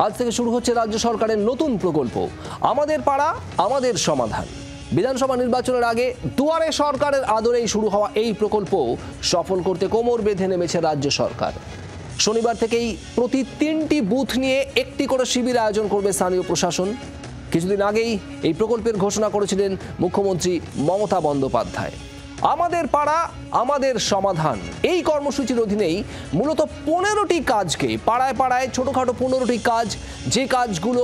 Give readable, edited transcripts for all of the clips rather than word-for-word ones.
আজ থেকে শুরু হচ্ছে রাজ্য সরকারের নতুন প্রকল্প আমাদের পাড়া আমাদের সমাধান। বিধানসভা নির্বাচনের আগে দুয়ারে সরকারের আদরেই শুরু হওয়া এই প্রকল্প সফল করতে কোমর বেঁধে নেমেছে রাজ্য সরকার। শনিবার থেকেই প্রতি 3টি বুথ নিয়ে একটি করে শিবির আয়োজন করবে স্থানীয় প্রশাসন। কিছুদিন আগেই এই প্রকল্পের ঘোষণা করেছিলেন মুখ্যমন্ত্রী মমতা বন্দ্যোপাধ্যায়। আমাদের পাড়া আমাদের সমাধান এই কর্মসূচির অধীনেই মূলত 15টি কাজকে পাড়ায় পাড়ায় ছোটখাটো 15টি কাজ, যে কাজগুলো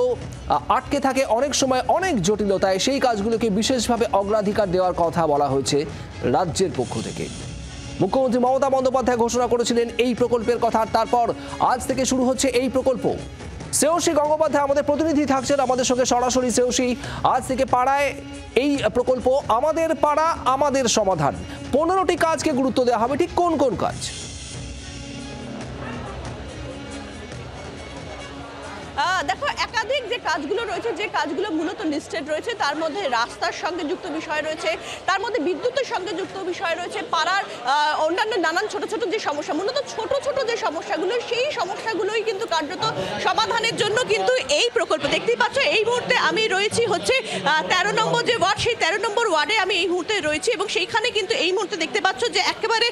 আটকে থাকে অনেক সময় অনেক জটিলতায়, সেই কাজগুলোকে বিশেষভাবে অগ্রাধিকার দেওয়ার কথা বলা হয়েছে রাজ্যের পক্ষ থেকে। মুখ্যমন্ত্রী মমতা বন্দ্যোপাধ্যায় ঘোষণা করেছিলেন এই প্রকল্পের কথা। তারপর আজ থেকে শুরু হচ্ছে এই প্রকল্প। শ্রেয়সী গঙ্গোপাধ্যায় আমাদের প্রতিনিধি থাকছেন আমাদের সঙ্গে সরাসরি। শ্রেয়সী, আজ থেকে পাড়ায় এই প্রকল্প আমাদের পাড়া আমাদের সমাধান, 15টি কাজকে গুরুত্ব দেওয়া হবে, ঠিক কোন কোন কাজ? দেখো, একাধিক যে কাজগুলো রয়েছে, যে কাজগুলো মূলত লিস্টেড রয়েছে, তার মধ্যে রাস্তার সঙ্গে যুক্ত বিষয় রয়েছে, তার মধ্যে বিদ্যুতের সঙ্গে যুক্ত বিষয় রয়েছে, পাড়ার অন্যান্য নানান ছোট ছোট যে সমস্যা, মূলত ছোট ছোট যে সমস্যাগুলো, সেই সমস্যাগুলোই কিন্তু কার্যত সমাধানের জন্য কিন্তু এই প্রকল্প। দেখতেই পাচ্ছ এই মুহূর্তে আমি রয়েছি হচ্ছে 13 নম্বর যে ওয়ার্ড, সেই 13 নম্বর ওয়ার্ডে আমি এই মুহূর্তে রয়েছি এবং সেইখানে কিন্তু এই মুহূর্তে দেখতে পাচ্ছ যে একেবারে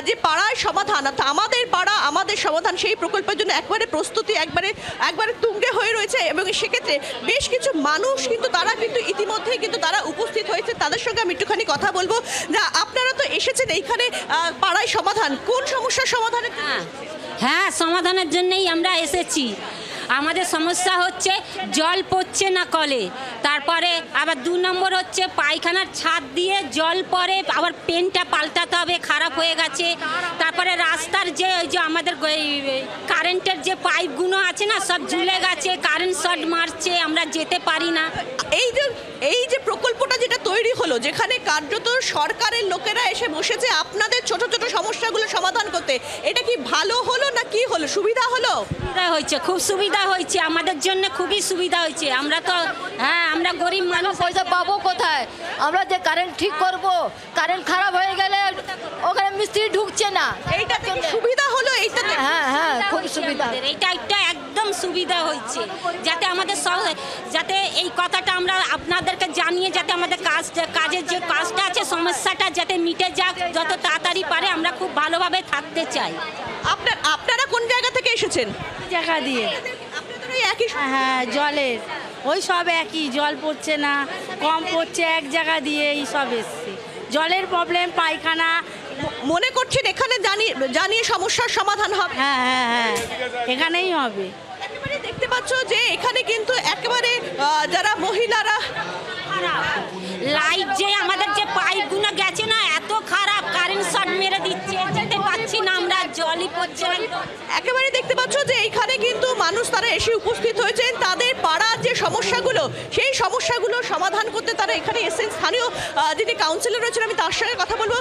যে পাড়ায় সমাধান, অর্থাৎ আমাদের পাড়া আমাদের সমাধান, সেই প্রকল্পের জন্য একবারে প্রস্তুতি একবারে তুঙ্গে হয়ে রয়েছে। এবং সেক্ষেত্রে বেশ কিছু মানুষ কিন্তু তারা কিন্তু ইতিমধ্যেই কিন্তু তারা উপস্থিত হয়েছে। তাদের সঙ্গে আমি একটুখানি কথা বলবো। না, আপনারা তো এসেছেন এইখানে পাড়ায় সমাধান, কোন সমস্যার সমাধানের? হ্যাঁ, সমাধানের জন্যই আমরা এসেছি। আমাদের সমস্যা হচ্ছে জল পড়ছে না কলে, তারপরে আবার 2 নম্বর হচ্ছে পায়খানার ছাদ দিয়ে জল পড়ে, আবার পেনটা পাল্টাতে হবে, খারাপ হয়ে গেছে। তারপরে রাস্তার যে আমাদের কারেন্টের যে পাইপগুলো আছে না, সব ঝুলে গেছে, কারেন্ট শর্ট মারছে, আমরা যেতে পারি না। এই যে প্রকল্পটা যেটা তৈরি হলো, যেখানে কার্যত সরকারের লোকেরা এসে বসেছে আপনাদের ছোট ছোট সমস্যাগুলো সমাধান করতে, এটা কি ভালো হলো না কি হলো, সুবিধা হলো? সুবিধা হয়েছে, খুব সুবিধা হয়েছে, আমাদের জন্য খুবই সুবিধা হয়েছে। আমরা তো আমরা গরিব মানুষ, পয়সা পাবো কোথায়? আমরা যে কারেন্ট ঠিক করব, কারেন্ট খারাপ হয়ে গেলে ওখানে মিস্ত্রি ঢুকছে না। এইটা থেকে সুবিধা হলো, এইটা হ্যাঁ খুব সুবিধা। এইটা একটা একদম সুবিধা হয়েছে, যাতে আমাদের যাতে এই কথাটা আমরা আপনাদেরকে জানিয়ে যাতে আমাদের কাজের যে কাজটা আছে, সমস্যাটা যাতে মিটে যাক যত তাড়াতাড়ি পারে। আমরা খুব ভালোভাবে থাকতে চাই। আপনারা কোন জায়গা থেকে এসেছেন? জায়গা দিয়ে একই। হ্যাঁ, জলের ওই সব একই, জল পড়ছে না, কম পড়ছে, এক জায়গা দিয়ে এই সব এসছে। জলের প্রবলেম, পায়খানা। মনে করছেন এখানে জানিয়ে সমস্যার সমাধান হবে? হ্যাঁ এখানেই হবে। একেবারে দেখতে পাচ্ছ যে এখানে কিন্তু একেবারে যারা মহিলারা, লাইট যে আমাদের যে পাইপগুলো গেছে না, এত খারাপ, কারেন্ট শর্ট মেরে দিচ্ছে, যেতে পাচ্ছি না আমরা, জলই পড়ছে। একেবারে দেখতে পাচ্ছ যে এইখানে কিন্তু মানুষ তারা এসে উপস্থিত হয়েছেন, তাদের পাড়ার যে সমস্যাগুলো, সেই সমস্যাগুলো সমাধান করতে তারা এখানে এসেছেন। স্থানীয় যিনি কাউন্সিলর রয়েছেন, আমি তার সঙ্গে কথা বলবো।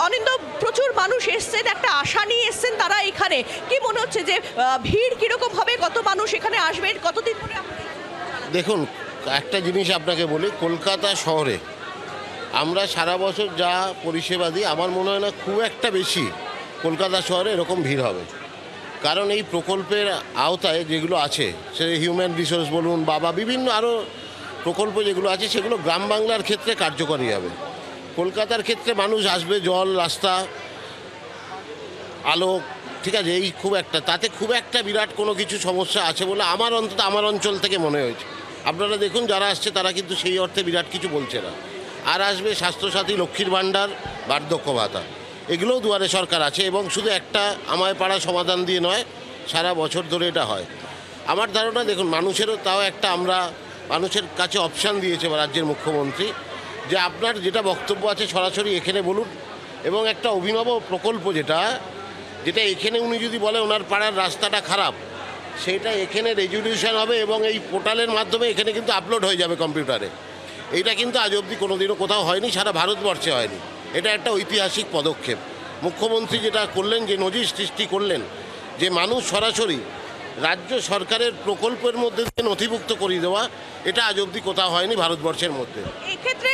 অনিন্দ, প্রচুর মানুষ এসছেন, একটা আশা নিয়ে এসছেন তারা এখানে। কি মনে হচ্ছে যে ভিড় কিরকম হবে, কত মানুষ এখানে আসবেন, কতদিন ধরে? দেখুন, একটা জিনিস আপনাকে বলি, কলকাতা শহরে আমরা সারা বছর যা পরিষেবা দিই, আমার মনে হয় না খুব একটা বেশি কলকাতা শহরে এরকম ভিড় হবে। কারণ এই প্রকল্পের আওতায় যেগুলো আছে, সে হিউম্যান রিসোর্স বলুন, বিভিন্ন আরও প্রকল্প যেগুলো আছে, সেগুলো গ্রাম বাংলার ক্ষেত্রে কার্যকরী হবে। কলকাতার ক্ষেত্রে মানুষ আসবে, জল, রাস্তা, আলো, ঠিক আছে, এই তাতে খুব একটা বিরাট কোনো কিছু সমস্যা আছে বলে আমার অঞ্চল থেকে মনে হয়েছে। আপনারা দেখুন, যারা আসছে তারা কিন্তু সেই অর্থে বিরাট কিছু বলছে না। আর আসবে স্বাস্থ্যসাথী, লক্ষ্মীর ভাণ্ডার, বার্ধক্য ভাতা, এগুলোও দুয়ারে সরকার আছে। এবং শুধু একটা আমায় পাড়া সমাধান দিয়ে নয়, সারা বছর ধরে এটা হয়। আমার ধারণা, দেখুন, মানুষেরও তাও একটা মানুষের কাছে অপশান দিয়েছে রাজ্যের মুখ্যমন্ত্রী, যে আপনার যেটা বক্তব্য আছে সরাসরি এখানে বলুন। এবং একটা অভিনব প্রকল্প যেটা এখানে উনি যদি বলে ওনার পাড়ার রাস্তাটা খারাপ, সেইটা এখানে রেজলিউশন হবে এবং এই পোর্টালের মাধ্যমে এখানে কিন্তু আপলোড হয়ে যাবে কম্পিউটারে। এইটা কিন্তু আজ অবধি কোনোদিনও কোথাও হয়নি, সারা ভারতবর্ষে হয়নি। এটা একটা ঐতিহাসিক পদক্ষেপ মুখ্যমন্ত্রী যেটা করলেন, যে নজির সৃষ্টি করলেন, যে মানুষ সরাসরি রাজ্য সরকারের প্রকল্পের মধ্যে দিয়ে নথিভুক্ত করিয়ে দেওয়া, এটা আজ অবধি কোথাও হয়নি ভারতবর্ষের মধ্যে। এই ক্ষেত্রে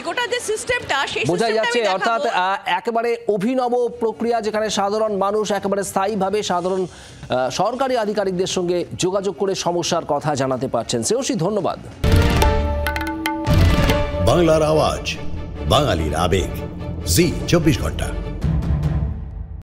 গোটা যে সিস্টেমটা সেই বোঝাই systemটা যাচ্ছে আমি অর্থাৎ দেখাবো। একেবারে অভিনব প্রক্রিয়া, যেখানে সাধারণ মানুষ একেবারে স্থায়ীভাবে সাধারণ সরকারি আধিকারিকদের সঙ্গে যোগাযোগ করে সমস্যার কথা জানাতে পারছেন। শ্রেয়সী, ধন্যবাদ। বাংলার আওয়াজ, বাঙালির আবেগ, জি 24 ঘন্টা।